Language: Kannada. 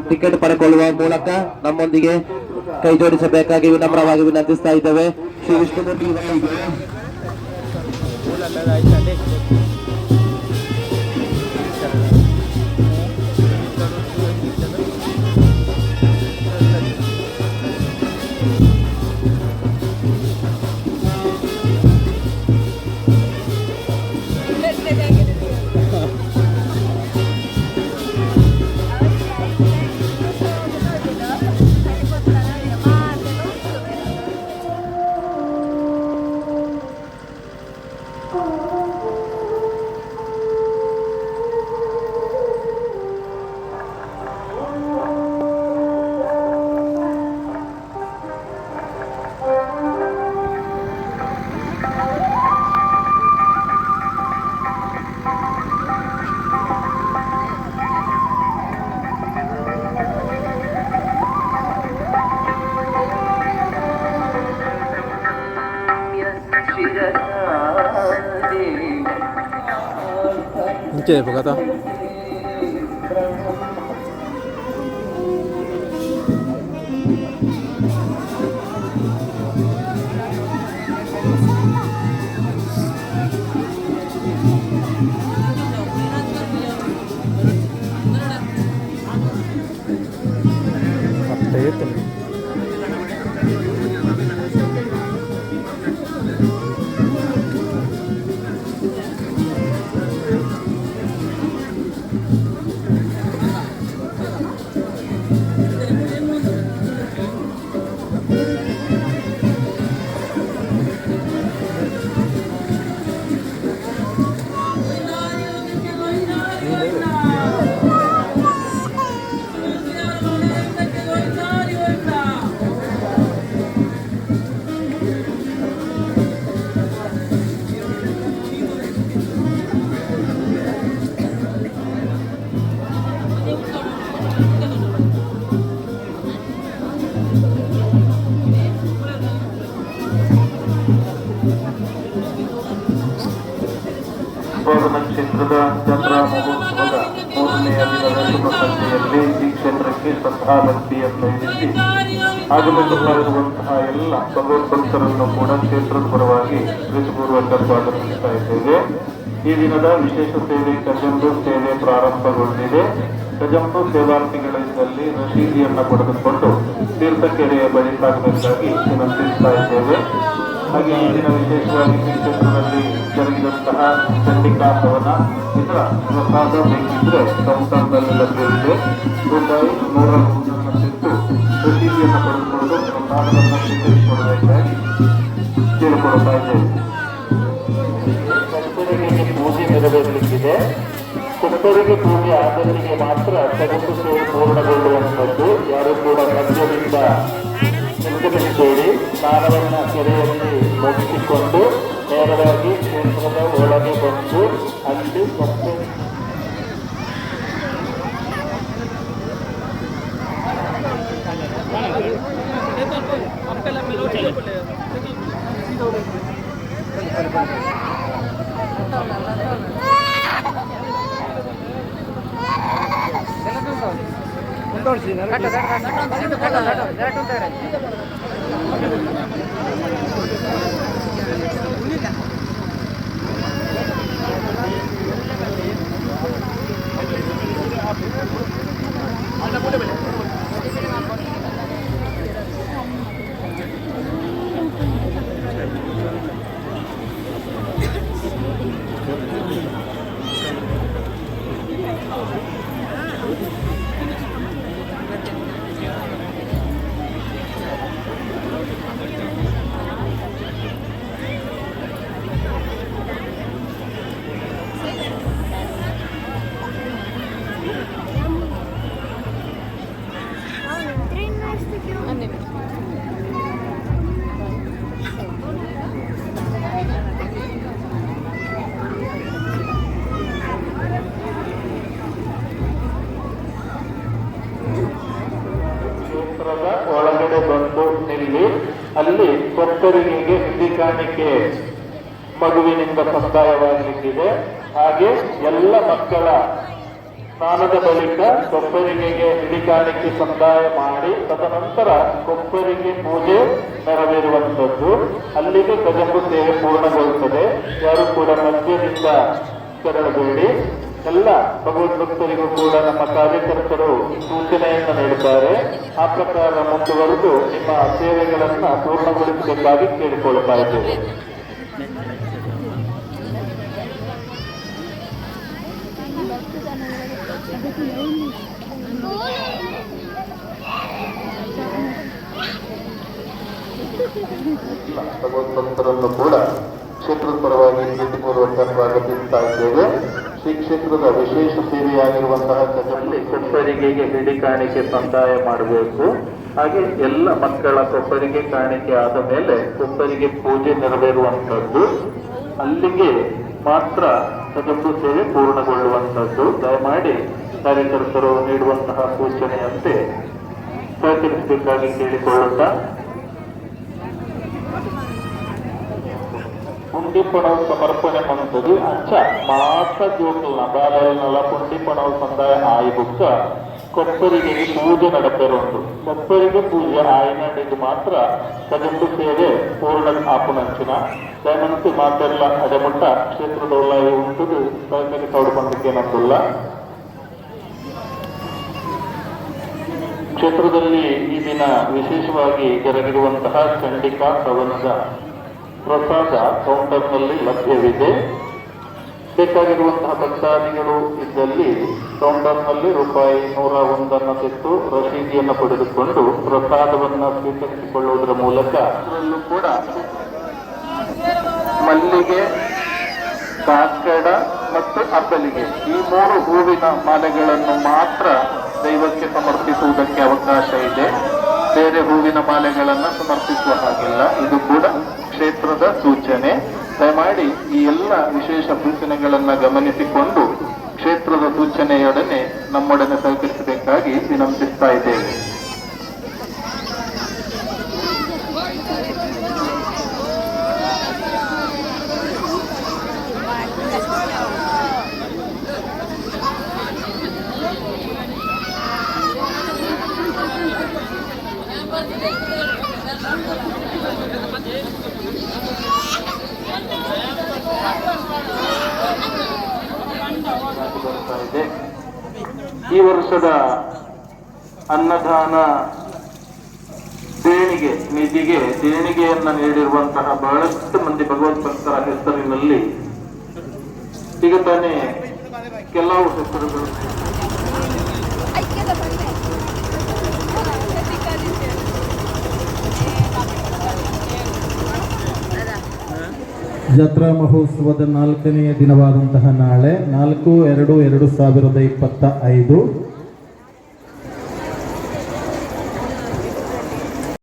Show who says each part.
Speaker 1: ಟಿಕೆಟ್ ಪಡೆದುಕೊಳ್ಳುವ ಮೂಲಕ ನಮ್ಮೊಂದಿಗೆ ಕೈ ಜೋಡಿಸಬೇಕಾಗಿ ವಿನಮ್ರವಾಗಿ ವಿನಂತಿಸ್ತಾ ಇದ್ದೇವೆ. Shri Vishnumurthy
Speaker 2: Oke, berkata.
Speaker 3: ಕ್ಷೇತ್ರದ ಜಾತ್ರಾ ಮಹೋತ್ಸವದ 3ನೇ ದಿನದ ಶುಭ ಸಂಜೆಯಲ್ಲಿ ಈ ಕ್ಷೇತ್ರಕ್ಕೆ ಶ್ರದ್ಧಾಭಕ್ತಿಯನ್ನು ಇರಿಸಿ ಆಗಮಿಸುತ್ತಾ ಇರುವಂತಹ ಎಲ್ಲ ಭಗವದ್ಭಕ್ತರನ್ನು ಕೂಡ ಕ್ಷೇತ್ರದ ಪರವಾಗಿ ಪ್ರೀತಿಪೂರ್ವಕ ಸ್ವಾಗತಿಸ್ತಾ ಇದ್ದೇವೆ. ಈ ದಿನದ ವಿಶೇಷ ಸೇವೆ ಕಜಂಬು ಸೇವೆ ಪ್ರಾರಂಭಗೊಂಡಿದೆ. ಕಜಂಬು ಸೇವಾರ್ಥಿಗಳಿಂದಲ್ಲಿ ರಶೀದಿಯನ್ನು ಪಡೆದುಕೊಂಡು ತೀರ್ಥಕೆರೆಯ ಬಳಿ ಸಾಗಬೇಕಾಗಿ ವಿನಂತಿಸ್ತಾ ಇದ್ದೇವೆ. ಹಾಗೆ ಈ ದಿನ ವಿಶೇಷವಾಗಿ ಈ ಕ್ಷೇತ್ರದಲ್ಲಿ ಜರುಗಿದಂತಹ ಚಂಡಿಕಾ ಭವನ ಇದರ ಪ್ರಸಾದ ಬೇಕಿದ್ರೆ ಕೌಂಟರ್ನಲ್ಲಿ ಲಭ್ಯವಿದೆ. ರೂಪಾಯಿ 100 ರಸೀದಿಯನ್ನು ಪಡೆದುಕೊಂಡು ಪ್ರಸಾದವನ್ನು ಸ್ವೀಕರಿಸಿಕೊಳ್ಳಬೇಕಾಗಿ ಕೇಳಿಕೊಡ್ತಾ ಇದ್ದೇವೆ. ಕರ್ತರಿಗೆ ಪೂಜೆ ನೆರವೇರಲಿಕ್ಕಿದೆ. ಕರ್ತರಿಗೆ ಪೂಜೆ ಆದವರಿಗೆ ಮಾತ್ರ ಕಡಪು ಸೇವೆ ಪೂರ್ಣಗೊಳ್ಳುವಂಥದ್ದು. ಯಾರು ಕೂಡ ಮಧ್ಯದಿಂದ ನಿಂತುಕೊಳ್ಳಿ. ಸ್ನಾನವನ್ನು ಕೆರೆಯಲ್ಲಿ ಮುಗಿಸಿಕೊಂಡು ನೇರವಾಗಿ ಕ್ಷೇತ್ರದ ಒಳಗೆ ಬಂದು ಅಲ್ಲಿ ಮತ್ತೆ ಒಳಗಡೆ ಬಂದು ನಿಲ್ಲಿ. ಅಲ್ಲಿ ಕೊಕ್ಕರಿಗೆ ಸಿದ್ಧಿ ಕಾಣಿಕೆ ಮಗುವಿನಿಂದ ಸಂದಾಯವಾಗಲಿಕ್ಕಿದೆ. ಹಾಗೆ ಎಲ್ಲ ಮಕ್ಕಳ ಸ್ನಾನದ ಬಳಿಕ ಕೊಪ್ಪರಿಗೆಗೆ ಹಿಡಿಕಾಣಿಕೆ ಸಂದಾಯ ಮಾಡಿ ತದನಂತರ ಕೊಪ್ಪರಿಗೆ ಪೂಜೆ ನೆರವೇರುವಂಥದ್ದು. ಅಲ್ಲಿಗೆ ಕಜಂಬು ಸೇವೆ ಪೂರ್ಣಗೊಳ್ಳುತ್ತದೆ. ಯಾರು ಕೂಡ ಮಧ್ಯದಿಂದ ತೆರಳಬೇಡಿ. ಎಲ್ಲ ಭಗವದ್ ಭಕ್ತರಿಗೂ ಕೂಡ ನಮ್ಮ ಕಾರ್ಯಕರ್ತರು ಸೂಚನೆಯನ್ನು ನೀಡುತ್ತಾರೆ. ಆ ಪ್ರಕಾರ ಮುಂದುವರೆದು ನಿಮ್ಮ ಸೇವೆಗಳನ್ನು ಪೂರ್ಣಗೊಳಿಸಬೇಕಾಗಿ ಕೇಳಿಕೊಳ್ತಾ ಇದ್ದೇವೆ. ಭಗವದ್ಭಕ್ತರನ್ನು ಕೂಡ ಕ್ಷೇತ್ರದ ಪರವಾಗಿ ಪ್ರೀತಿಪೂರ್ವಕ ಸ್ವಾಗತಿಸ್ತಾ ಇದ್ದೇವೆ. ಶ್ರೀ ಕ್ಷೇತ್ರದ ವಿಶೇಷ ಸೇವೆಯಾಗಿರುವಂತಹ ಕಜಂಬು ಕೊಪ್ಪರಿಗೆಗೆ ಹಿಡಿ ಕಾಣಿಕೆ ಸಂದಾಯ ಮಾಡಬೇಕು. ಹಾಗೆ ಎಲ್ಲ ಮಕ್ಕಳ ಕೊಪ್ಪರಿಗೆ ಕಾಣಿಕೆ ಆದ ಮೇಲೆ ಕೊಪ್ಪರಿಗೆ ಪೂಜೆ ನೆರವೇರುವಂಥದ್ದು. ಅಲ್ಲಿಗೆ ಮಾತ್ರ ಕಜಂಬು ಸೇವೆ ಪೂರ್ಣಗೊಳ್ಳುವಂಥದ್ದು. ದಯಮಾಡಿ ಕಾರ್ಯಕರ್ತರು ನೀಡುವಂತಹ ಸೂಚನೆಯಂತೆ ಸಹಕರಿಸಬೇಕಾಗಿ ಕೇಳಿಕೊಳ್ಳುತ್ತಾ, पुंडी पड़ाव समर्पण म्हणतदी अच्छा मात्र जोकल्न बाललनला पुंडी पड़ाव संदाय आय बुक्क ಕೊಪ್ಪರಿಗೆ ಪೂಜೆ ನಡೆಪೆರುಂಟು. ಕೊಪ್ಪರಿಗೆ ಪೂಜೆ ಆಯ್ನಾಡಿಗೆ ಮಾತ್ರ ಕಜಂಬು ಸೇವೆ ಪೂರ್ಣ ಆಪುನಂಚಿನ ದಯಮಂತು ಮಾತೆಲ್ಲ ಅಡೆಮುಟ್ಟ ಕ್ಷೇತ್ರದೊಳ್ಳ ಉಂಟು ಸಹಕಾರಿ ತೌಡು ಬಂದಕ್ಕೆ ನಂದುಲ್ಲ. ಕ್ಷೇತ್ರದಲ್ಲಿ ಈ ದಿನ ವಿಶೇಷವಾಗಿ ಜರುಗಿರುವಂತಹ ಚಂಡಿಕಾ ಸವನದ ಪ್ರಸಾದ ಕೌಂಟರ್ನಲ್ಲಿ ಲಭ್ಯವಿದೆ. ಬೇಕಾಗಿರುವಂತಹ ಭಕ್ತಾದಿಗಳು ಇದ್ದಲ್ಲಿ ಕೌಂಟರ್ನಲ್ಲಿ ₹101 ತೆತ್ತು ರಸೀದಿಯನ್ನು ಪಡೆದುಕೊಂಡು ಪ್ರಸಾದವನ್ನು ಸ್ವೀಕರಿಸಿಕೊಳ್ಳುವುದರ ಮೂಲಕ ಅದರಲ್ಲೂ ಕೂಡ ಮಲ್ಲಿಗೆ, ಕಾಕಡ ಮತ್ತು ಅಬ್ಬಲಿಗೆ ಈ 3 ಹೂವಿನ ಮಾಲೆಗಳನ್ನು ಮಾತ್ರ ದೈವಕ್ಕೆ ಸಮರ್ಪಿಸುವುದಕ್ಕೆ ಅವಕಾಶ ಇದೆ. ಬೇರೆ ಹೂವಿನ ಮಾಲೆಗಳನ್ನು ಸಮರ್ಪಿಸುವ ಹಾಗಿಲ್ಲ. ಇದು ಕೂಡ ಕ್ಷೇತ್ರದ ಸೂಚನೆ. ದಯಮಾಡಿ ಈ ಎಲ್ಲ ವಿಶೇಷ ಸೂಚನೆಗಳನ್ನು ಗಮನಿಸಿಕೊಂಡು ಕ್ಷೇತ್ರದ ಸೂಚನೆಯೊಡನೆ ನಮ್ಮೊಡನೆ ಸಹಕರಿಸಬೇಕಾಗಿ ವಿನಂತಿಸ್ತಾ ಇದ್ದೇವೆ. ಈ ವರ್ಷದ ಅನ್ನದಾನ ದೇಣಿಗೆ ನಿಧಿಗೆ ದೇಣಿಗೆಯನ್ನ ನೀಡಿರುವಂತಹ ಬಹಳಷ್ಟು ಮಂದಿ ಭಗವದ್ಭಕ್ತರ ಹೆಸರಿನಲ್ಲಿ ಈಗ ತಾನೇ ಕೆಲವು ಹೆಸರುಗಳು
Speaker 2: ಜಾತ್ರಾ ಮಹೋತ್ಸವದ 4ನೇ ದಿನವಾದಂತಹ ನಾಳೆ 4/2/2025